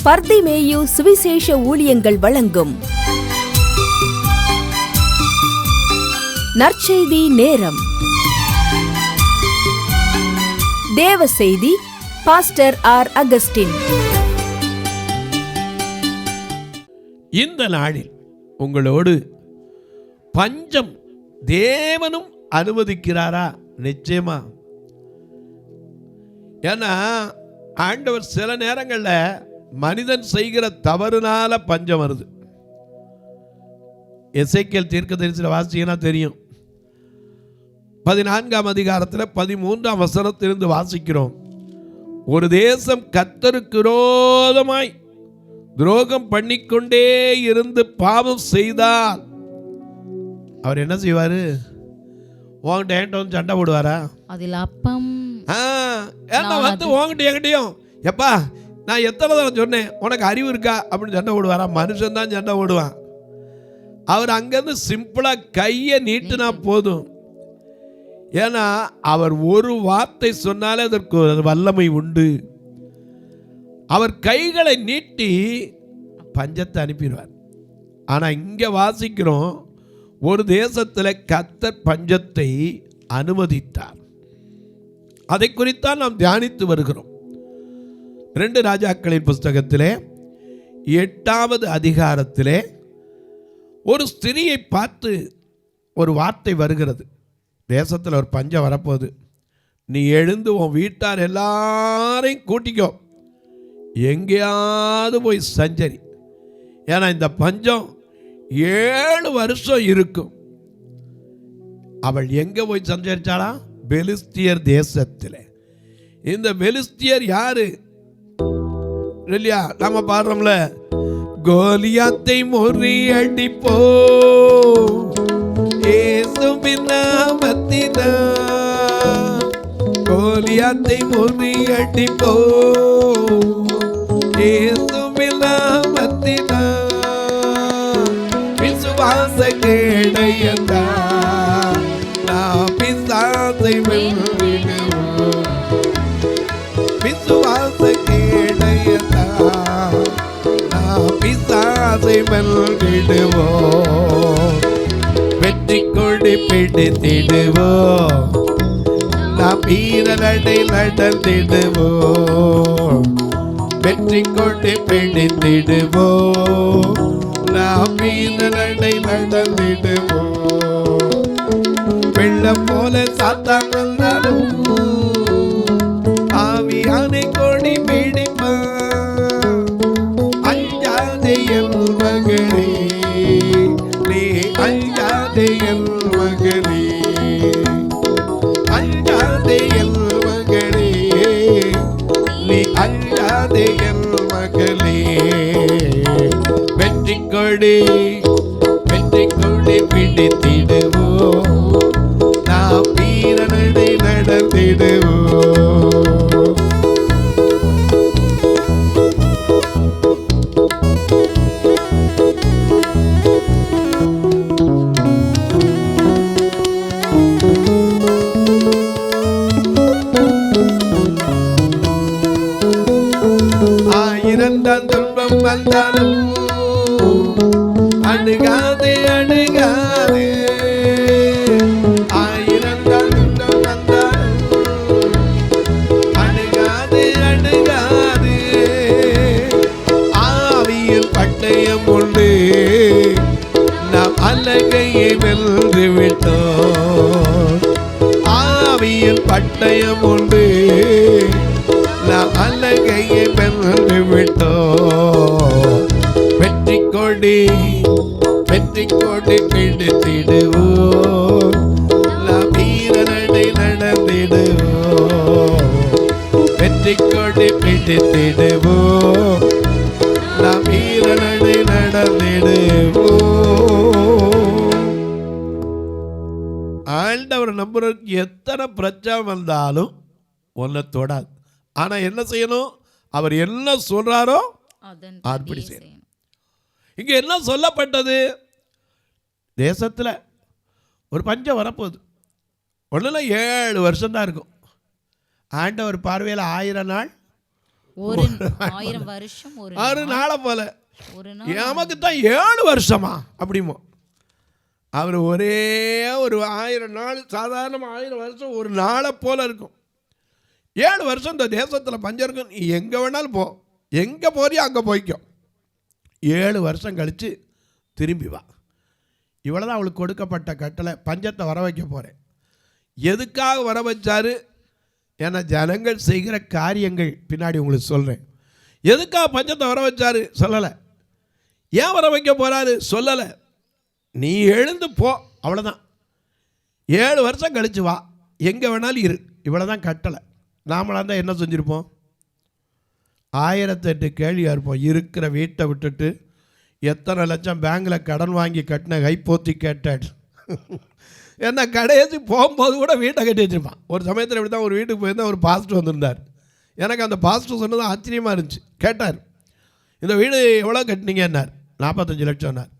பர்திமேயு சுவிசேஷ ஊழியங்கள் வழங்கும் நற்செய்தி நேரம். தேவ செய்தி பாஸ்டர் ஆர். அகஸ்டின். இந்த நாளில் உங்களோடு பஞ்சம் தேவனும் அனுமதிக்கிறாரா? நிச்சயமா. ஏன்னா ஆண்டவர் சில நேரங்களில் மனிதன் செய்கிற தவறுனால பஞ்சம் வருது. எசேக்கியேல் தீர்க்கதரிசியில் வாசிங்கன்னா தெரியும். 14ஆம் அதிகாரத்தில் 13ஆம் வசனத்திலிருந்து வாசிக்கிறோம். ஒரு தேசம் கர்த்தருக்கு விரோதமாய் துரோகம் பண்ணிக்கொண்டே இருந்து பாவம் செய்தால் அவர் என்ன செய்வாரு? உங்ககிட்ட என்கிட்ட வந்து சண்டை போடுவாரா? அதில் அப்பம் வந்து உங்ககிட்ட என்கிட்டயும் எப்பா நான் எத்தனை தடவை சொன்னேன் உனக்கு அறிவு இருக்கா அப்படின்னு சண்டை போடுவாரா? மனுஷன் தான் சண்டை போடுவான். அவர் அங்கேருந்து சிம்பிளாக கையை நீட்டினா போதும். ஏன்னா அவர் ஒரு வார்த்தை சொன்னாலே அதற்கு ஒரு வல்லமை உண்டு. அவர் கைகளை நீட்டி பஞ்சத்தை அனுப்பிடுவார். ஆனால் இங்கே வாசிக்கிறோம், ஒரு தேசத்தில் கர்த்தர் பஞ்சத்தை அனுமதித்தார். அதை குறித்தான் நாம் தியானித்து வருகிறோம். 2 ராஜாக்களின் புஸ்தகத்திலே 8ஆவது அதிகாரத்திலே ஒரு ஸ்திரியை பார்த்து ஒரு வார்த்தை வருகிறது. தேசத்தில் ஒரு பஞ்சம் வரப்போகுது, நீ எழுந்து உன் வீட்டார் எல்லாரையும் கூட்டிக்கோ, எங்கேயாவது போய் சஞ்சரி. ஏன்னா இந்த பஞ்சம் 7 வருஷம் இருக்கும். அவள் எங்கே போய் சஞ்சரிச்சாளா? பெலிஸ்தியர் தேசத்தில். இந்த பெலிஸ்தியர் யாரு இல்லையா? நம்ம பாடுறோம்ல, கோலியாத்தை முறியடிப்போ இயேசுவின் நாமத்தினால், கோலியாத்தை முறியடிப்போ இயேசுவின் நாமத்தினால், விசுவாச கேடையதா நான் பிசாசை வெல்லிடுவோம், விசுவாச கேடையதா நான் பிசாசை வெல்லிடுவோம், வெற்றி கொடி பிடித்திடுவோம், நாம் வீரநடை நடந்திடுவோம், வெற்றி கொடி பிடித்திடுவோம், நாம் வீரநடை நடந்திடுவோம். வெள்ளம் போல சாத்தான் வந்தாலும் ஆவியானை கொடி பிடிப்பான், அஞ்சாதே என் மகளே, நீ அஞ்சாதே என் மகளே, அஞ்சாதே என் மகளே, நீ அஞ்சாதே என் மகளே, வெற்றி கொடி பிடித்திடுவோம், நாம் வீரநடை நடந்திடுவோம். ஆயிரந்தாம் துன்பம் வந்தாலும் அணுகாதே அணுகாதே, ஆயிரந்தாம் துன்பம் வந்தாலும் அணுகாதே அணுகாதே, ஆவியில் பட்டயம் உண்டு நாம் அலகையை வென்று விட்டோம், ஆவியில் பட்டயம் உண்டு நாம் அலகையை வென்று விட்டோம், வெற்றி கொடி பிடித்திடுவோம், நாம் வீரநடை நடந்திடுவோம், வெற்றி கொடி பிடித்திடுவோம், நாம் வீரநடை நடந்திடுவோம். ஆண்டவர் நம்புறதுக்கு எத்தனை பிரச்சனை வந்தாலும் ஒன்றை தொடாது. ஆனா என்ன செய்யணும்? அவர் என்ன சொல்றாரோ அப்படி செய்யணும். இங்க என்ன சொல்லப்பட்டது? தேசத்தில் ஒரு பஞ்சம் வரப்போகுது. ஒன்றும் 7 வருஷம்தான் இருக்கும். ஆண்டவர் பார்வையில் 1000 நாள் ஒரு 1000 வருஷம் ஒரு நாளை போல. ஒரு நாள் நமக்கு தான் 7 வருஷமா அப்படிமோ. அவர் ஒரே ஒரு 1000 நாள், சாதாரணமாக 1000 வருஷம் ஒரு நாளை போல இருக்கும். 7 வருஷம் இந்த தேசத்தில் பஞ்சம் இருக்கும். நீ எங்கே வேணாலும் போ, எங்கே போறியோ அங்கே போய்க்கோ. 7 வருஷம் கழித்து திரும்பி வா. இவ்வளோதான் அவளுக்கு கொடுக்கப்பட்ட கட்டளை. பஞ்சத்தை வர வைக்க போகிறேன். எதுக்காக வர வச்சாரு? ஏன்னா ஜனங்கள் செய்கிற காரியங்கள் பின்னாடி உங்களுக்கு சொல்கிறேன். எதுக்காக பஞ்சத்தை வர வச்சாரு சொல்லலை. ஏன் வர வைக்க போகிறாரு சொல்லலை. நீ எழுந்து போ, அவ்வளோதான். 7 வருஷம் கழிச்சு வா, எங்கே வேணாலும் இரு. இவ்வளோதான் கட்டளை. நாமளாக இருந்தால் என்ன செஞ்சுருப்போம்? 1008 கேள்வியாக இருப்போம். இருக்கிற வீட்டை விட்டுட்டு எத்தனை லட்சம் பேங்கில் கடன் வாங்கி கட்டின கைப்போத்தி கேட்டாட். ஏன்னா கடைசி போகும்போது கூட வீட்டை கட்டி வச்சுருப்பான். ஒரு சமயத்தில் இப்படி தான் ஒரு வீட்டுக்கு போயிருந்தால் ஒரு பாஸ்டர் வந்திருந்தார். எனக்கு அந்த பாஸ்டர் சொன்னது ஆச்சரியமாக இருந்துச்சு. கேட்டார், இந்த வீடு எவ்வளோ கட்டினீங்கன்னார். 45 லட்சம்னார்.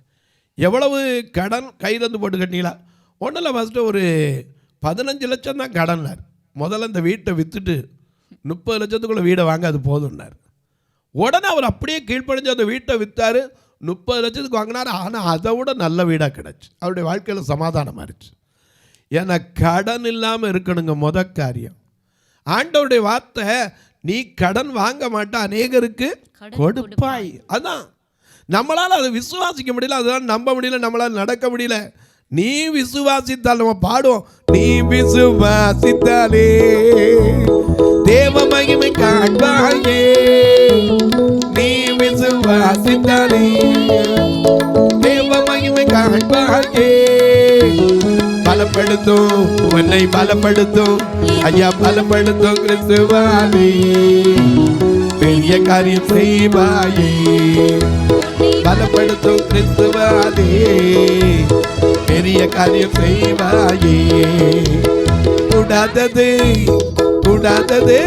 எவ்வளவு கடன் கையிலேருந்து போட்டு கட்டினீங்களா? ஒன்றும் இல்லை ஃபஸ்ட்டு ஒரு 15 லட்சம் தான் கடன்னார். முதல்ல இந்த வீட்டை விற்றுட்டு 30 லட்சத்துக்குள்ளே வீடை வாங்க, அது போதும்னார். உடனே அவர் அப்படியே கீழ்ப்படிஞ்சு அந்த வீட்டை விற்றார். 30 லட்சத்துக்கு வாங்கினார். ஆனால் அதை விட நல்ல வீடாக கிடச்சி. அவருடைய வாழ்க்கையில் சமாதானமாக இருந்துச்சு. ஏன்னா கடன் இல்லாமல் இருக்கணுங்க முதல் காரியம். ஆண்டவருடைய வார்த்தை, நீ கடன் வாங்க மாட்டா, அநேகருக்கு கொடுப்பாய். அதான் நம்மளால் அதை விசுவாசிக்க முடியல, அதெல்லாம் நம்ப முடியல, நம்மளால் நடக்க முடியல. நீ விசுவாசித்தால் நம்ம பாடுவோம், நீ விசுவாசித்தாலே தேவ மகிமை காண்பாயே. நீ விசுவாசித்தாலே தேவ மகிமை காண்பாயே. பலப்படுத்தும், உன்னை பலப்படுத்தும் ஐயா, பலப்படுத்தும் கிறிஸ்துவானே. பெரிய காரியம் செய்வாயே. பலப்படுத்தும் கிறிஸ்துவானே, பெரிய காரியம் செய்வாயே. கூடாதது கூடாதது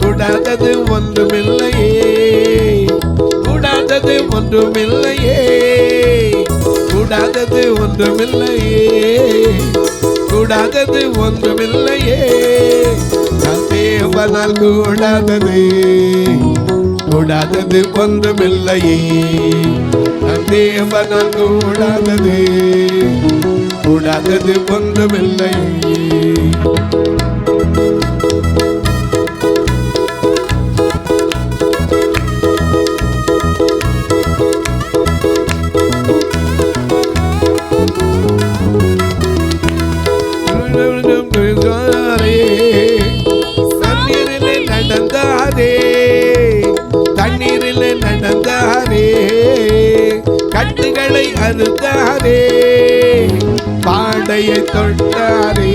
கூடாதது ஒன்றுமில்லையே. கூடாதது ஒன்றுமில்லையே. கூடாதது ஒன்றுமில்லையே. கூடாதது ஒன்றுமில்லையே. நம் தேவனால் கூடாதது கூடாதது ஒன்றுமில்லையே. நம் தேவனால் கூடாதது கூடாதது ஒன்றுமில்லையே. தண்ணீரில் நடந்தாரே, கட்டுகளை அறுத்தாரே, பாடையை தொட்டாரே,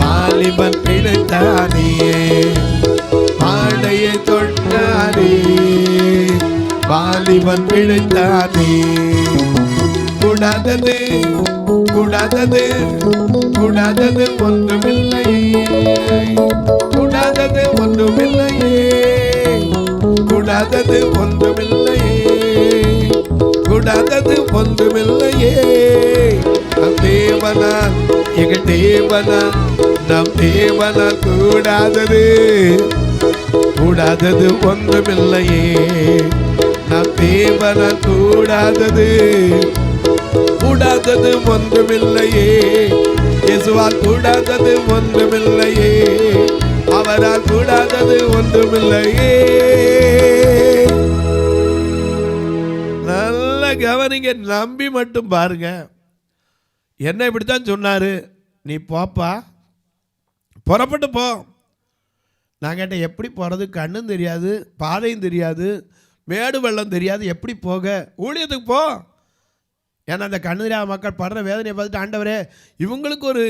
வாலிபன் பிழைத்தானே. பாடையை தொட்டாரே, வாலிபன் பிழைத்தானே. கூடாதது கூடாதது கூடாதது ஒன்றுமில்லையே. கூடாதது ஒன்றுமில்லையே. கூடாதது ஒன்றுமில்லையே. கூடாதது ஒன்றுமில்லையே. நம் தேவனால், எங்கள் தேவனால், நம் தேவனால் கூடாதது கூடாதது ஒன்றுமில்லையே. நம் தேவனால் கூடாதது கூடாதது ஒன்றுமில்லையே. இயேசுவால் கூடாதது ஒன்றுமில்லையே. அவரால் கூடாதது ஒன்றுமில்லையே. நல்ல கவனிங்க, நம்பி மட்டும் பாருங்க. என்ன இப்படித்தான் சொன்னாரு, நீ போப்பா, புறப்பட்டு போ. நான் கேட்டேன், எப்படி போகிறது? கண்ணும் தெரியாது, பாதையும் தெரியாது, மேடு வெள்ளம் தெரியாது, எப்படி போக? ஊழியத்துக்கு போ. ஏன்னா அந்த கண்ணு தெரியாத மக்கள் படுற வேதனையை பார்த்துட்டு, ஆண்டவரே இவங்களுக்கு ஒரு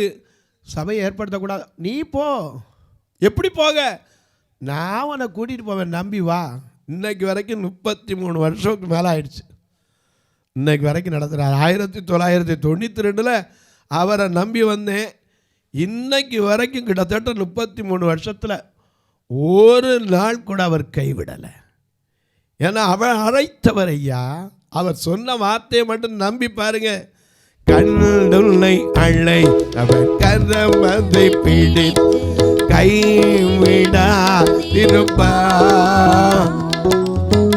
சபையை ஏற்படுத்தக்கூடாது, நீ போ. எப்படி போக? நான் உன்னை கூட்டிகிட்டு போவேன், நம்பி வா. இன்னைக்கு வரைக்கும் 33 வருஷத்துக்கு மேலே ஆயிடுச்சு. இன்னைக்கு வரைக்கும் நடத்துகிறார். 1992 அவரை நம்பி வந்தேன். இன்னைக்கு வரைக்கும் கிட்டத்தட்ட 33 வருஷத்தில் ஒரு நாள் கூட அவர் கைவிடலை. ஏன்னா அவர் அழைத்தவர் ஐயா. அவர் சொன்ன வார்த்தையை மட்டும் நம்பி பாருங்க. கண்ணுள்ளை அழை அவர் கரமதை பிடி கைவிடாதிருப்பார்.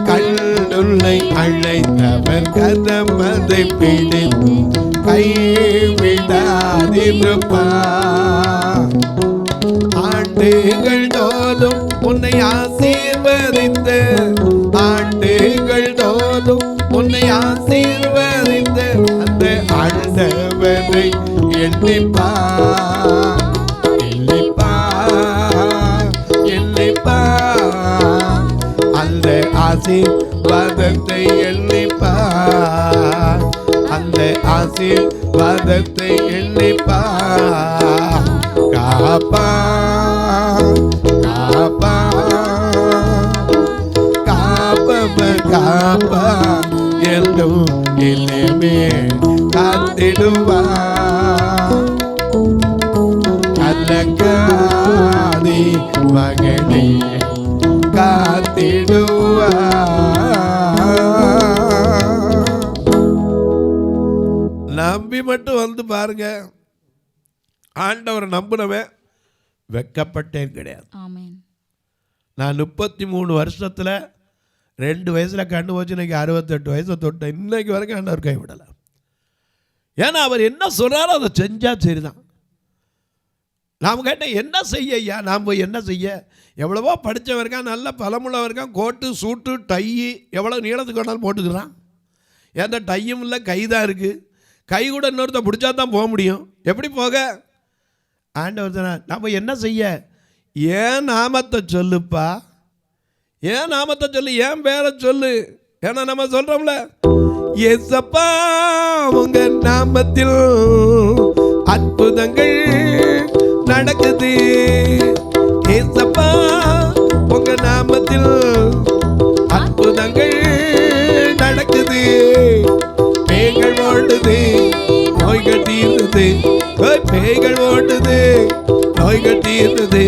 கண்ணுள்ளை அழைத்தவர் கதமதை பிடித்து கைவிடாதிருப்பார். ஆண்டுகள் தோறும் உன்னை ஆசீர்வதித்து, ஆண்டுகள் தோறும் உன்னை ஆசீர்வதித்து அந்த ஆண்டவரை எண்ணிப்பார், எண்ணிப்பார், எண்ணிப்பார். அந்த ஆசீர்வாதத்தை எண்ணிப்பார், அந்த ஆசீர்வாதத்தை எண்ணிப்பார். காப்பார், காப்பார், காப்பவர் காப்பார் என்றும் இனிமே காத்திடுவார். கலங்காதே மகனே காத்திடுவார். நம்பி மட்டும் வந்து பாருங்க, ஆண்டவரை நம்பினவன் வெக்கப்பட்டேன் கிடையாது. ஆமென். நான் 33 வருஷத்தில் 2 வயசில் கண்டு போச்சு, இன்னைக்கு 68 வயசை தொட்ட இன்னைக்கு வரைக்கும் ஆண்டவர் கைவிடலை. ஏன்னா அவர் என்ன சொல்கிறாரோ அதை செஞ்சால் சரிதான். நாம் கேட்டேன் என்ன செய்ய ஐயா, நாம் போய் என்ன செய்ய? எவ்வளவோ படித்தவன் இருக்கான், நல்ல பலமுள்ளவன் இருக்கான், கோட்டு சூட்டு டை எவ்வளோ நீளத்துக்கு வேணாலும் போட்டுக்கிறான். ஏன்னா டையும் இல்லை, கை தான் இருக்குது. கை கூட இன்னொருத்த பிடிச்சா தான் போக முடியும். எப்படி போக? ஆண்டவர் தானே. நம்ம என்ன செய்ய? ஏன் நாமத்தை சொல்லுப்பா, ஏன் நாமத்தை சொல்லு, ஏன் பேரை சொல்லு. ஏன்னா நம்ம சொல்கிறோம்ல, ஏசப்பா உங்க நாமத்தில் அற்புதங்கள் நடக்குது, ஏசப்பா உங்க நாமத்தில் அற்புதங்கள் நடக்குது. பேய்கள் ஓடுது, நோய்கள் தீர்ந்தது, பேய்கள் ஓடுது, நோய்கள் தீர்ந்தது,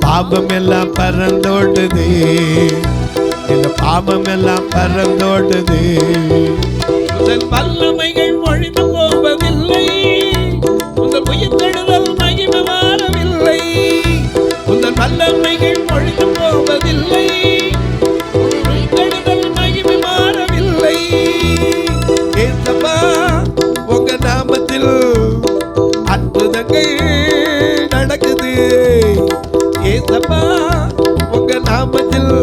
பாவம் எல்லாம் பறந்தோடுது, இந்த பாவம் எல்லாம் பறந்தோடுது. உங்கள் வல்லமைகள் ஒழிந்து போவதில்லை, உங்கள் உயிர்த்தெழுதல் மகிமை மாறவில்லை. உங்கள் வல்லமைகள் ஒழிந்து போவதில்லை, உங்கள் உயிர்த்தெழுதல் மகிமை மாறவில்லை. ஏசப்பா உங்க நாமத்தில் அற்புதங்கள் நடக்குது, ஏசப்பா உங்க நாமத்தில்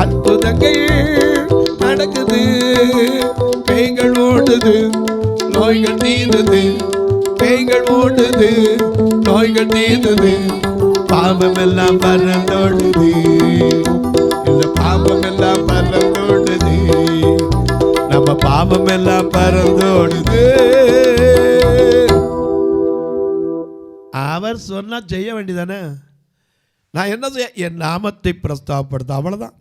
அற்புதங்கள் நடக்குது. பேய்கள் ஓடுது, நோய்கள் தீர்ந்தது, பேய்கள் ஓடுது, நோய்கள் தீர்ந்தது, பாவம் எல்லாம் பறந்தோடுது, இந்த பாவம் எல்லாம் பறந்தோடுது, நம்ம பாவம் எல்லாம் பறந்தோடுது. அவர் சொன்னா செய்ய வேண்டியதானே. நான் என்ன செய்ய? என் நாமத்தை பிரஸ்தாபப்படுத்த, அவ்வளோதான்.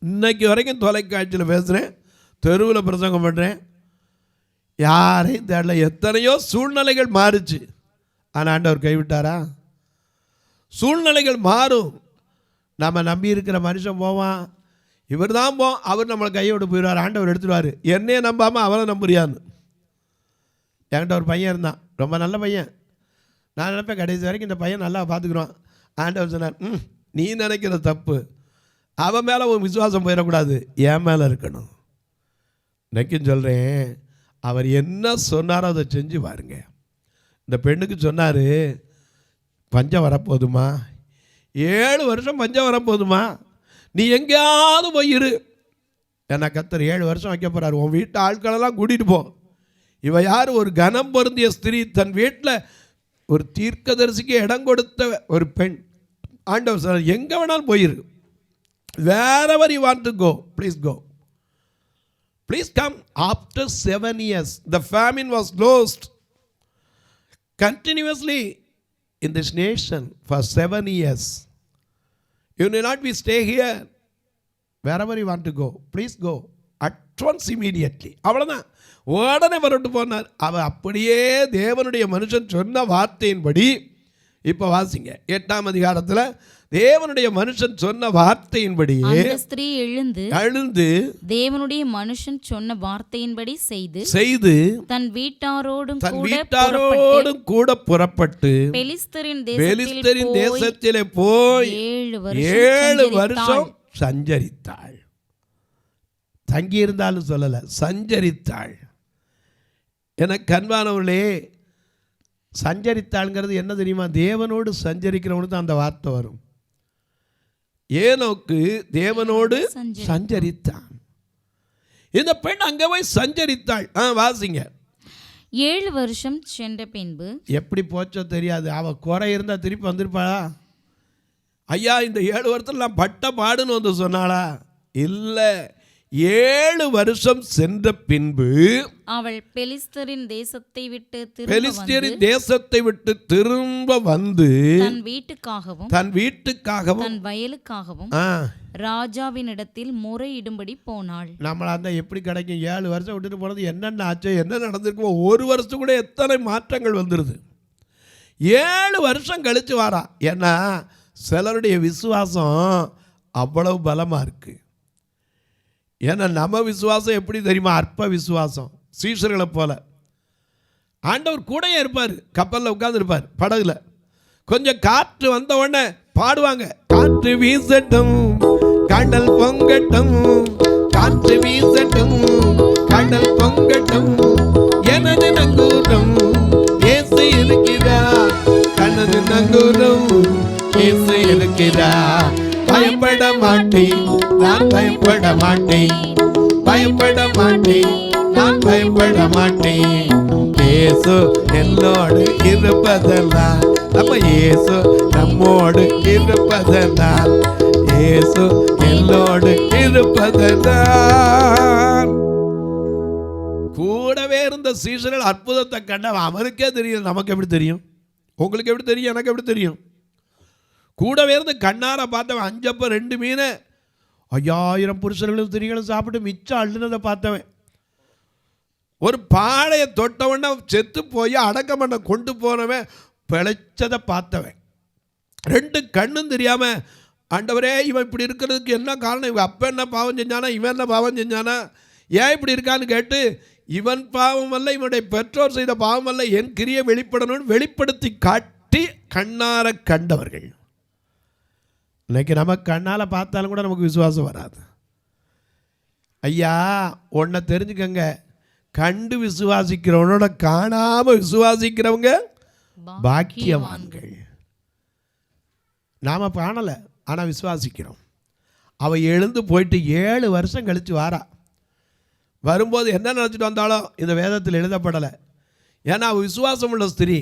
இன்னைக்கு வரைக்கும் தொலைக்காட்சியில் பேசுகிறேன், தெருவில் பிரசங்கம் பண்ணுறேன், யாரையும் தேடல. எத்தனையோ சூழ்நிலைகள் மாறுச்சு, ஆனால் ஆண்டவர் கைவிட்டாரா? சூழ்நிலைகள் மாறும். நம்ம நம்பி இருக்கிற மனுஷன் போவான், இவர் தான் அவர் நம்மளை கையோடு போயிடுவார், ஆண்டவர் எடுத்துடுவார். என்னையே நம்பாமல் அவரை நம்புறியான்னு. என்கிட்ட ஒரு பையன் இருந்தான், ரொம்ப நல்ல பையன். நான் நினைப்பேன் கடைசி வரைக்கும் இந்த பையன் நல்லா பார்த்துக்குறான். ஆண்டவர் சொன்னார், நீ நினைக்கிற தப்பு, அவன் மேலே ஒரு விசுவாசம் போயிடக்கூடாது, என் மேலே இருக்கணும். இன்னைக்கும் சொல்கிறேன், அவர் என்ன சொன்னாரோ அதை செஞ்சு பாருங்க. இந்த பெண்ணுக்கு சொன்னார், பஞ்சம் வரப்போதுமா, 7 வருஷம் பஞ்சம் வரப்போதுமா, நீ எங்கேயாவது போயிரு. ஏன்னா கர்த்தர் 7 வருஷம் வைக்க போகிறார். உன் வீட்டு ஆட்களெல்லாம் கூட்டிகிட்டு போ. இவ யார்? ஒரு கனம் பொருந்திய ஸ்திரீ, தன் வீட்டில் ஒரு தீர்க்கதரிசிக்கு இடம் கொடுத்த ஒரு பெண். ஆண்டவர் சார் எங்கே வேணாலும் போயிரு, wherever you want to go, please go, please come. After 7 years the famine was closed continuously in this nation for 7 years. You need not be stay here, wherever you want to go, please go at once, immediately. அவ்வளோதான், உடனே வரட்டு போனார். அவ அப்படியே தேவனுடைய மனுஷன் சொன்ன வார்த்தையின்படி இப்போ வாசிங்க 8ஆம் அதிகாரத்தில் தேவனுடைய மனுஷன் சொன்ன வார்த்தையின்படியே அந்த ஸ்திரீ எழுந்து தேவனுடைய மனுஷன் சொன்ன வார்த்தையின்படி செய்து தன் வீட்டாரோடும் கூட புறப்பட்டு பெலிஸ்தரின் தேசத்திலே போய் 7 வருஷம் சஞ்சரித்தாள். தங்கியிருந்தாலும் சொல்லல, சஞ்சரித்தாள். என கண்பானவர்களே, சஞ்சரித்தாள்ங்கிறது என்ன தெரியுமா? தேவனோடு சஞ்சரிக்கிறவனுக்கு தான் அந்த வார்த்தை வரும். ஏனோக்கு தேவனோடு சஞ்சரித்தான். இந்த பெண் அங்கே போய் சஞ்சரித்தாள். வாசிங்க. 7 வருஷம் சென்ற பின்பு எப்படி போச்சோ தெரியாது. அவ குறை இருந்தா திருப்பி வந்திருப்பாளா? ஐயா இந்த 7 வருஷத்துல நான் பட்ட பாடுன்னு வந்து சொன்னாளா? இல்லை. 7 வருஷம் சென்ற பின்பு அவள் பெலிஸ்தரின் தேசத்தை விட்டு திரும்ப வந்து தன் வீட்டுக்காகவும் தன் வயலுக்காகவும் ராஜாவினிடத்தில் முறையிடும்படி போனாள். நம்மளா இருந்தா எப்படி கிடைக்கும்? 7 வருஷம் விட்டுட்டு போனது என்னென்ன ஆச்சோ, என்ன நடந்திருக்குமோ. 1 வருஷம் கூட எத்தனை மாற்றங்கள் வந்துடுது. 7 வருஷம் கழிச்சு வாரா. ஏன்னா சிலருடைய விசுவாசம் அவ்வளவு பலமாக இருக்குது. ஏன்னா நம்ம விசுவாசம் எப்படி தெரியுமா? அற்ப விசுவாசம். சீஷர்களை போல ஆண்டவர் கூடயே இருப்பார். கப்பலில் உட்கார்ந்துருப்பார், படகுல. கொஞ்சம் காற்று வந்த உடனே பாடுவாங்க, காற்று வீசட்டும் கடல் பொங்கட்டும், காற்று வீசட்டும் கடல் பொங்கட்டும், எனது நங்கூரம் இயேசு இருக்கிறார், எனது நங்கூரம் இயேசு இருக்கிறார். பயப்பட மாட்டேன், நான் பயப்பட மாட்டேன், பயப்பட மாட்டேன், நான் பயப்பட மாட்டேன். இயேசு என்னோடு இருப்பதெல்லாம், நம்ம இயேசு நம்மோடு இருப்பதெல்லாம், இயேசு என்னோடு இருப்பதெல்லாம். கூடவே இருந்த சீஷர்கள் அற்புதத்தை கண்ட அவனுக்கே தெரியும். நமக்கு எப்படி தெரியும்? உங்களுக்கு எப்படி தெரியும்? எனக்கு எப்படி தெரியும்? கூடவே இருந்து கண்ணார பார்த்தவன் 5 அப்பம் 2 மீன் 5000 புருஷர்களும் ஸ்திரீகளும் சாப்பிட்டு மிச்சம் அள்ளுனதை பார்த்தவன். ஒரு பாடையை தொட்டவன செத்து போய் அடக்கம் பண்ண கொண்டு போனவன் பிழைச்சதை பார்த்தவன். 2 கண்ணும் தெரியாமல், ஆண்டவரே இவன் இப்படி இருக்கிறதுக்கு என்ன காரணம்? இவன் அப்போ என்ன பாவம் செஞ்சானா, இவன் என்ன பாவம் செஞ்சானா, ஏன் இப்படி இருக்கான்னு கேட்டு, இவன் பாவம் அல்ல, இவனுடைய பெற்றோர் செய்த பாவம் அல்ல, என் கிரியை வெளிப்படணும்னு வெளிப்படுத்தி காட்டி கண்ணார கண்டவர்கள். இன்னைக்கு நம்ம கண்ணால் பார்த்தாலும் கூட நமக்கு விசுவாசம் வராது. ஐயா ஒன்றை தெரிஞ்சுக்கங்க, கண்டு விசுவாசிக்கிறவனோட காணாமல் விசுவாசிக்கிறவங்க பாக்கியவான்கள். நாம் காணலை, ஆனால் விசுவாசிக்கிறோம். அவள் எழுந்து போயிட்டு 7 வருஷம் கழித்து வாரா. வரும்போது என்ன நினச்சிட்டு வந்தாலும் இந்த வேதத்தில் எழுதப்படலை. ஏன்னா அவள் விசுவாசம் உள்ள ஸ்திரீ,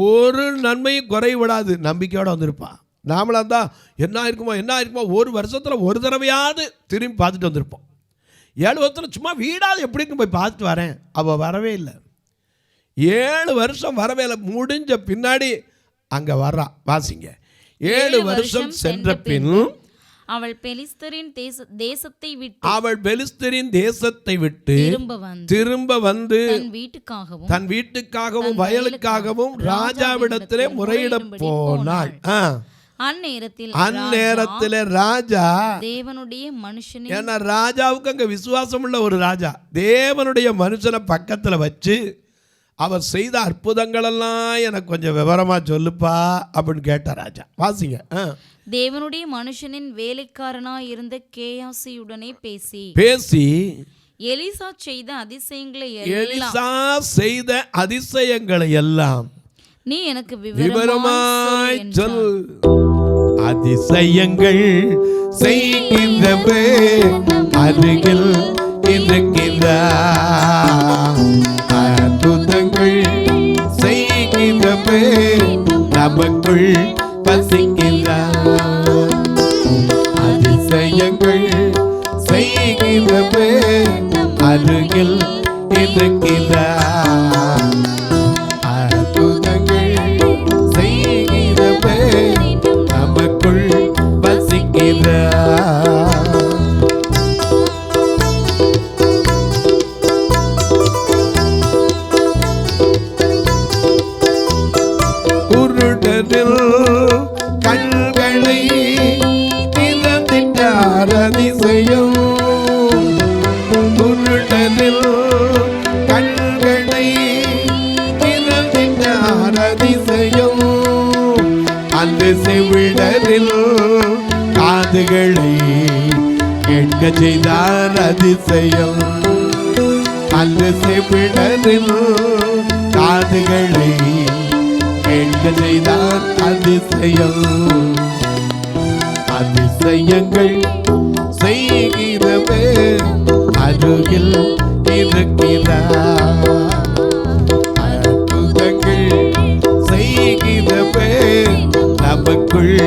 ஒரு நன்மையும் குறைவிடாது நம்பிக்கையோடு வந்திருப்பாள். நாமளாக தான் என்ன இருக்குமோ 1 வருஷத்தில் ஒரு தடவையாவது திரும்பி பார்த்துட்டு வந்திருப்போம். 7 வருஷத்தில் சும்மா வீடாவது எப்படின்னு போய் பார்த்துட்டு வரேன். அவள் வரவே இல்லை. 7 வருஷம் வரவே இல்லை. முடிஞ்ச பின்னாடி அங்கே வர்றா. வாசிங்க. 7 வருஷம் சென்ற பின் அவள் பெலிஸ்தரின் தேசத்தை விட்டு திரும்ப வந்து தன் வீட்டுக்காகவும் வயலுக்காகவும் ராஜாவிடத்திலே முறையிட போனாள். அந்நேரத்தில் ராஜா தேவனுடைய மனுஷனை, ஏன்னா ராஜாவுக்கு அங்க விசுவாசம் உள்ள ஒரு ராஜா, தேவனுடைய மனுஷனை பக்கத்துல வச்சு அவர் செய்த அற்புதங்கள் எல்லாம் எனக்கு கொஞ்சம் விவரமா சொல்லுப்பா அப்படின்னு கேட்ட ராஜா. வாசிங்க. தேவனுடைய மனுஷனின் வேலைக்காரனாய் இருந்த கேயாசியுடனே பேசி எலிசா செய்த அதிசயங்களை எல்லாம் நீ எனக்கு விவரமாய் சொல். அதிசயங்கள் செய்கின்றவே அருகில் இருக்கிறார், அற்புதங்கள் செய்கின்றவே நமக்குள் வசிக்கிறார். அதிசயங்கள் செய்கின்றவே அருகில் இருக்கிறார், அற்புதங்கள் செய்கிறவே நமக்குள் வசிக்கிறார். குருடர் அதிசயம், குருடனில் கண்களை திறந்திட்டார் அதிசயம், அந்த செவிடரில் காதுகளை கேட்க செய்தார் அதிசயம், அந்த செவிடரில் காதுகளை கேட்க செய்தார் அதிசயம். அதிசயங்கள் செய்கிறவர் அருகில் இருக்கிறார், அற்புதங்கள் செய்கிறவர் நமக்குள்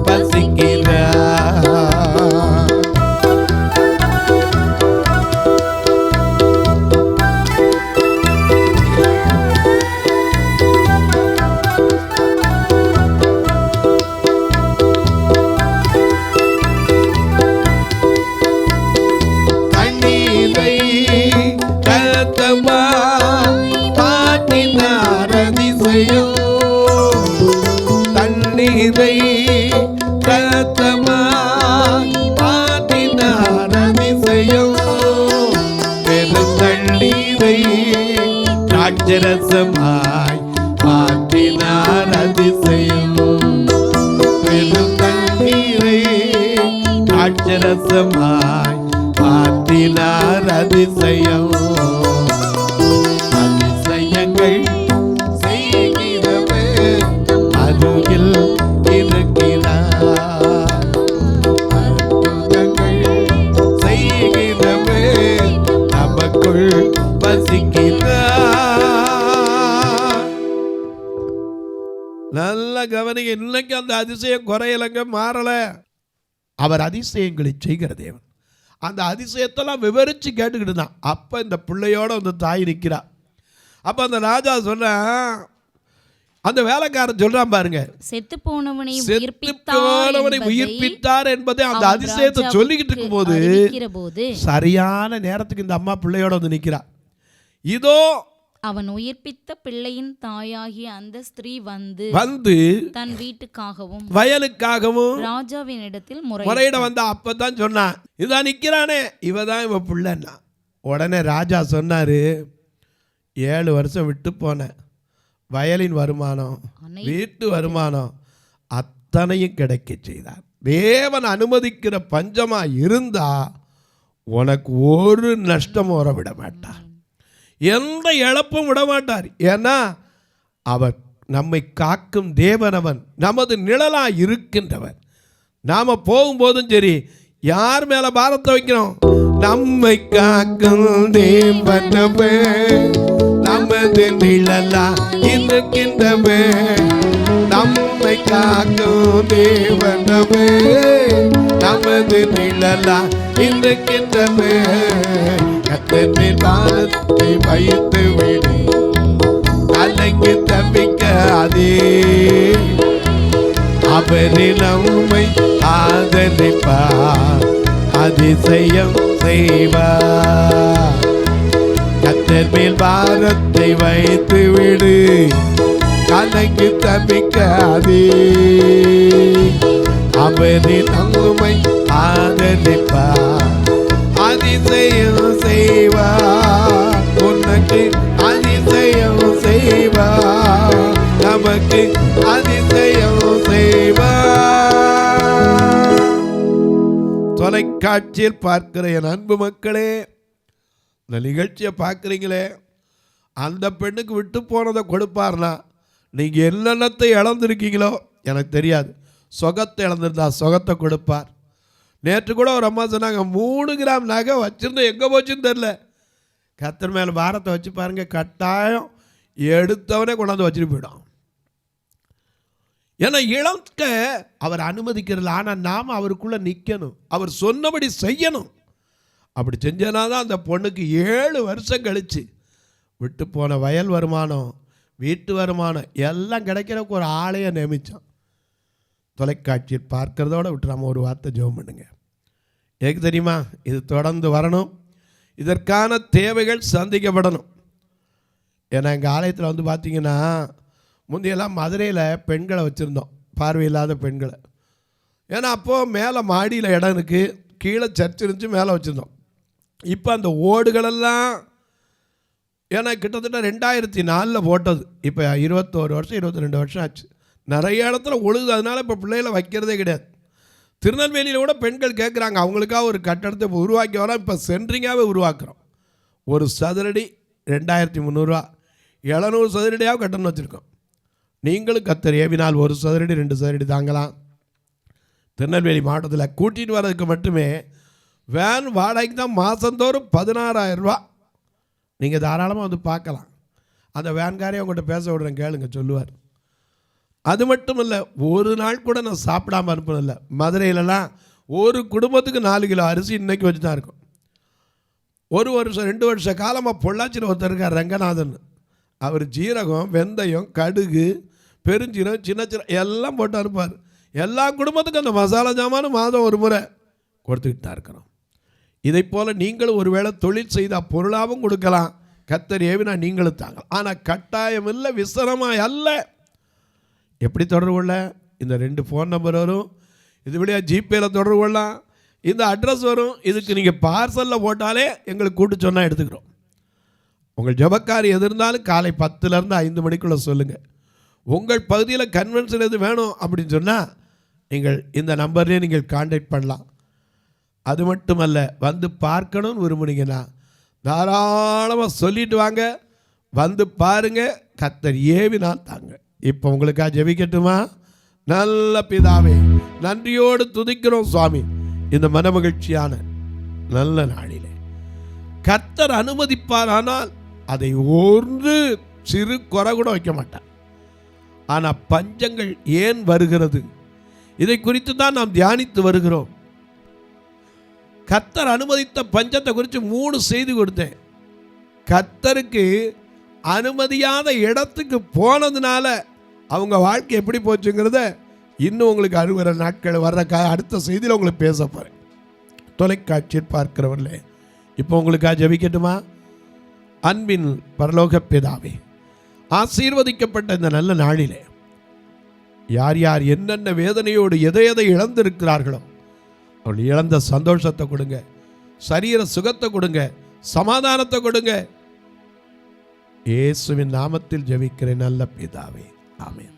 வசிக்கிறார். தண்ணீரை ரத்தமாய் மாற்றினார் அதிசயம், பெரும் தண்ணீரை திராட்சரசமாய் மாற்றினார் அதிசயம், பெரும் தண்ணீரை திராட்சரசமாய் மாற்றினார் அதிசயம். அதிசயங்கள் செய்கிறவர் அருகில் இருக்கிறார், அற்புதங்கள் செய்கிறவர் நமக்குள் வசிக்கிறார். நல்ல கவனிங்க, இன்னைக்கு அந்த அதிசயம் குறையலங்க, மாறல. அவர் அதிசயங்களை செய்கிற தேவன். அந்த அதிசயத்தெல்லாம் விவரித்து கேட்டுக்கிட்டு தான் அப்போ இந்த பிள்ளையோட வந்து தாய் நிற்கிறா. அப்போ அந்த ராஜா சொன்ன, அந்த வேலைக்காரன் சொல்றான் பாருங்க, செத்து போனவனை உயிர்ப்பித்தார் என்பதை அந்த அதிசயத்தை சொல்லிக்கிட்டு இருக்கும் போது சரியான நேரத்துக்கு இந்த அம்மா பிள்ளையோட வந்து நிற்கிறா. இதோ அவன் உயிர்ப்பித்த பிள்ளையின் தாயாகிய அந்த ஸ்திரீ வந்து தன் வீட்டுக்காகவும் வயலுக்காகவும் ராஜாவின் இடத்தில் முறையிட வந்தா. அப்பதான் சொன்னான், இதான் நிக்கிறானே, இவதான் இவ பிள்ளைன்னா. உடனே ராஜா சொன்னாரு, 7 வருஷம் விட்டு போன வயலின் வருமானம், வீட்டு வருமானம் அத்தனையும் கிடைக்க செய்தார். தேவன் அனுமதிக்கிற பஞ்சமா இருந்தா உனக்கு ஒரு நஷ்டமும் வர விட மாட்டார், எந்த இழப்பும் விட மாட்டார். ஏன்னா அவர் நம்மை காக்கும் தேவனவன், நமது நிழலா இருக்கின்றவர். நாம போகும்போதும் சரி, யார் மேல பாரத்தை வைக்கிறோம்? நம்மை காக்கும் தேவனவன், நமது நிழலா இருக்கின்றவர். நம்மை காக்கும் தேவனவன், நமது நிழலா இருக்கின்றவர். கர்த்தரின் பாதத்தை வைத்து விடு, கலங்கி தப்பிக்காதே, அவரே நம்மை ஆதரிப்பார், அதிசயம் செய்வார். கர்த்தர் மேல் பாரத்தை வைத்து விடு, கலங்கி தப்பிக்காதே, அவரே நம்மை ஆதரிப்பார், அதிசயம் செய்வார். உனக்கு அதிசயம் செய்வார், நமக்கு அதிசயம் செய்வார். தொலைக்காட்சியில் பார்க்கிற என் அன்பு மக்களே, இந்த நிகழ்ச்சியை பார்க்குறீங்களே, அந்த பெண்ணுக்கு விட்டு போனதை கொடுப்பார்னா நீங்கள் என்னென்னத்தை இழந்திருக்கீங்களோ எனக்கு தெரியாது. சொகத்தை இழந்திருந்தா சொகத்தை கொடுப்பார். நேற்று கூட ஒரு அம்மா சொன்னாங்க, 3 கிராம் நகை வச்சுருந்தோம், எங்கே போச்சுன்னு தெரில. கர்த்தர் மேலே பாரத்தை வச்சு பாருங்க, கட்டாயம் எடுத்தவனே கொண்டாந்து வச்சுட்டு போயிடும். ஏன்னா இழக்க அவர் அனுமதிக்கிறதில்ல, ஆனால் நாம் அவருக்குள்ளே நிற்கணும், அவர் சொன்னபடி செய்யணும். அப்படி செஞ்சனா தான் அந்த பொண்ணுக்கு 7 வருஷம் கழிச்சு விட்டு போன வயல் வருமானம், வீட்டு வருமானம் எல்லாம் கிடைக்கிறதுக்கு ஒரு ஆளையை நியமித்தான். தொலைக்காட்சியில் பார்க்கறதோடு விட்டு நம்ம ஒரு வார்த்தை ஜெபம் பண்ணுங்க. எனக்கு தெரியுமா, இது தொடர்ந்து வரணும், இதற்கான தேவைகள் சந்திக்கப்படணும். ஏன்னா எங்கள் ஆலயத்தில் வந்து பார்த்திங்கன்னா, முந்தையெல்லாம் மதுரையில் பெண்களை வச்சுருந்தோம், பார்வையில்லாத பெண்களை. ஏன்னா அப்போது மேலே மாடியில் இடம் இருக்குது, கீழே சர்ச் இருந்துச்சு, மேலே வச்சுருந்தோம். இப்போ அந்த ஓடுகளெல்லாம் ஏன்னா கிட்டத்தட்ட 2004 போட்டது, இப்போ 21 வருஷம் 22 வருஷம் ஆச்சு. நிறைய இடத்துல ஒழுகுது. அதனால் இப்போ பிள்ளைகளை வைக்கிறதே கிடையாது. திருநெல்வேலியில் கூட பெண்கள் கேட்குறாங்க, அவங்களுக்காக ஒரு கட்டடத்தை இப்போ உருவாக்கி வரோம். இப்போ சென்ட்ரிங்காகவே உருவாக்குறோம். ஒரு சதுரடி 2300 700 சதுரடியாக கட்டணம் வச்சுருக்கோம். நீங்களும் கர்த்தர் ஏவினால் 1 சதுரடி 2 சதுரடி தாங்கலாம். திருநெல்வேலி மாவட்டத்தில் கூட்டிகிட்டு வர்றதுக்கு மட்டுமே வேன் வாடகைக்கு தான் மாதந்தோறும் 16,000 ரூபா. நீங்கள் தாராளமாக வந்து பார்க்கலாம். அந்த வேன்காரே உங்கள்கிட்ட பேச விடுறேன், கேளுங்க, சொல்லுவார். அது மட்டும் இல்லை, ஒரு நாள் கூட நான் சாப்பிடாமல் அனுப்புனதில்லை. மதுரையிலலாம் ஒரு குடும்பத்துக்கு 4 கிலோ அரிசி இன்றைக்கி வச்சு தான் இருக்கும். 1 வருஷம் 2 வருஷ காலமாக பொள்ளாச்சியில் ஒருத்தர் இருக்கார், ரங்கநாதன். அவர் ஜீரகம், வெந்தயம், கடுகு, பெருஞ்சீரகம், சின்ன எல்லாம் போட்டு அனுப்பார். எல்லா குடும்பத்துக்கும் அந்த மசாலா ஜாமானும் மாதம் ஒரு முறை கொடுத்துக்கிட்டு தான் இருக்கிறோம். இதை போல் நீங்களும் ஒருவேளை தொழில் செய்தால் பொருளாகவும் கொடுக்கலாம். கர்த்தர் ஏவினா நீங்களும் தாங்க. ஆனால் கட்டாயம் இல்லை, விசனமாய் அல்ல. எப்படி தொடர்பு கொள்ள? இந்த 2 ஃபோன் நம்பர் வரும், இது வழியாக ஜிபேயில் தொடர்பு கொள்ளலாம். இந்த அட்ரஸ் வரும். இதுக்கு நீங்கள் பார்சலில் போட்டாலே எங்களுக்கு கூட்டு சொன்னால் எடுத்துக்கிறோம். உங்கள் ஜபக்காரி எது இருந்தாலும் காலை 10லேருந்து 5 மணிக்குள்ளே சொல்லுங்கள். உங்கள் பகுதியில் கன்வென்ஷன் எது வேணும் அப்படின்னு சொன்னால் நீங்கள் இந்த நம்பர்லேயே நீங்கள் கான்டாக்ட் பண்ணலாம். அது மட்டுமல்ல, வந்து பார்க்கணும்னு விரும்புனீங்கன்னா தாராளமாக சொல்லிட்டு வாங்க, வந்து பாருங்கள். கர்த்தர் ஏவினால் தாங்க. இப்போ உங்களுக்காக ஜெபிக்கட்டுமா? நல்ல பிதாவே, நன்றியோடு துதிக்கிறோம் சுவாமி. இந்த மனமகிழ்ச்சியான நல்ல நாளிலே கர்த்தர் அனுமதிப்பார், ஆனால் அதை ஒன்று சிறு குறை கூட வைக்க மாட்டார். ஆனால் பஞ்சங்கள் ஏன் வருகிறது, இதை குறித்து தான் நாம் தியானித்து வருகிறோம். கர்த்தர் அனுமதித்த பஞ்சத்தை குறித்து 3 செய்தி கொடுத்தேன். கர்த்தருக்கு அனுமதியாத இடத்துக்கு போனதுனால அவங்க வாழ்க்கை எப்படி போச்சுங்கிறத இன்னும் உங்களுக்கு 60 நாட்கள் வர்ற அடுத்த செய்தியில் உங்களுக்கு பேச போகிறேன். தொலைக்காட்சியில் பார்க்கிறவர்களே, இப்போ உங்களுக்காக ஜெபிக்கட்டுமா? அன்பின் பரலோக பிதாவே, ஆசீர்வதிக்கப்பட்ட இந்த நல்ல நாளிலே யார் யார் என்னென்ன வேதனையோடு எதை இழந்திருக்கிறார்களோ அவர்கள் இழந்த சந்தோஷத்தை கொடுங்க, சரீர சுகத்தை கொடுங்க, சமாதானத்தை கொடுங்க. இயேசுவின் நாமத்தில் ஜெபிக்கிறேன் நல்ல பிதாவே, ஆமென்.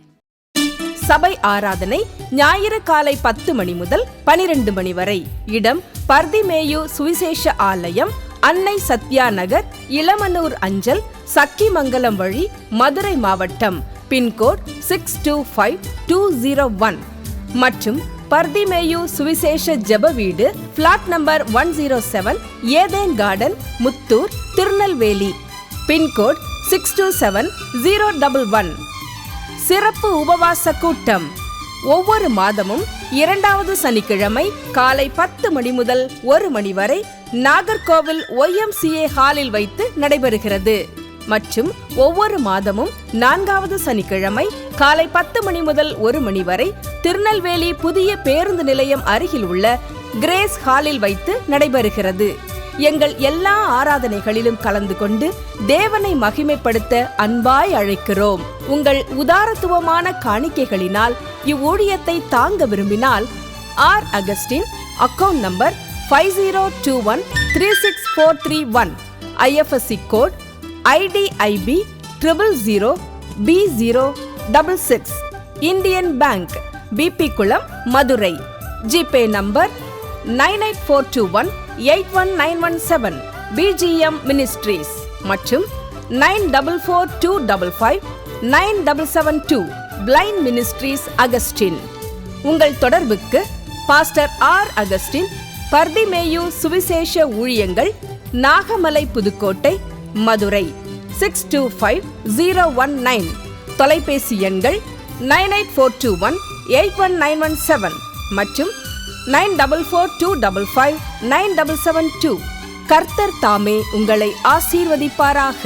சபை ஆராதனை ஞாயிறு காலை 10 மணி முதல் 12 மணி வரை. இடம் பர்திமேயு சுவிசேஷ ஆலயம், அன்னை சத்யா நகர், இளமனூர் அஞ்சல், சக்கிமங்கலம் வழி, மதுரை மாவட்டம். பின்கோட் 625201 மற்றும் பர்திமேயு சுவிசேஷ ஜெப வீடு, plot number 107, Eden garden, Muthur, Tirunelveli. Pin code 627011. சிறப்பு உபவாச கூட்டம் ஒவ்வொரு மாதமும் 2வது சனிக்கிழமை காலை 10 மணி முதல் 1 மணி வரை நாகர்கோவில் YMCA ஹாலில் வைத்து நடைபெறுகிறது. மற்றும் ஒவ்வொரு மாதமும் 4வது சனிக்கிழமை காலை 10 மணி முதல் 1 மணி வரை திருநெல்வேலி புதிய பேருந்து நிலையம் அருகில் உள்ள கிரேஸ் ஹாலில் வைத்து நடைபெறுகிறது. எங்கள் எல்லா ஆராதனைகளிலும் கலந்து கொண்டு தேவனை மகிமைப்படுத்த அன்பாய் அழைக்கிறோம். உங்கள் உதாரத்துவமான காணிக்கைகளினால் இவ்வூழியத்தை தாங்க விரும்பினால் R Augustine, account number 5021364331, IFSC code IDIB 000B066, Indian bank, BP Kulam, Madurai. GPay number 9842181917, BGM ministries மற்றும் 9442559772, பிளைண்ட் மினிஸ்ட்ரீஸ் அகஸ்டின். உங்கள் தொடர்புக்கு பாஸ்டர் ஆர் அகஸ்டின், பர்திமேயு சுவிசேஷ ஊழியங்கள், நாகமலை, புதுக்கோட்டை, மதுரை 625019. தொலைபேசி எண்கள் 9842181917 மற்றும் 9442559772. கர்த்தர் தாமே உங்களை ஆசீர்வதிப்பாராக.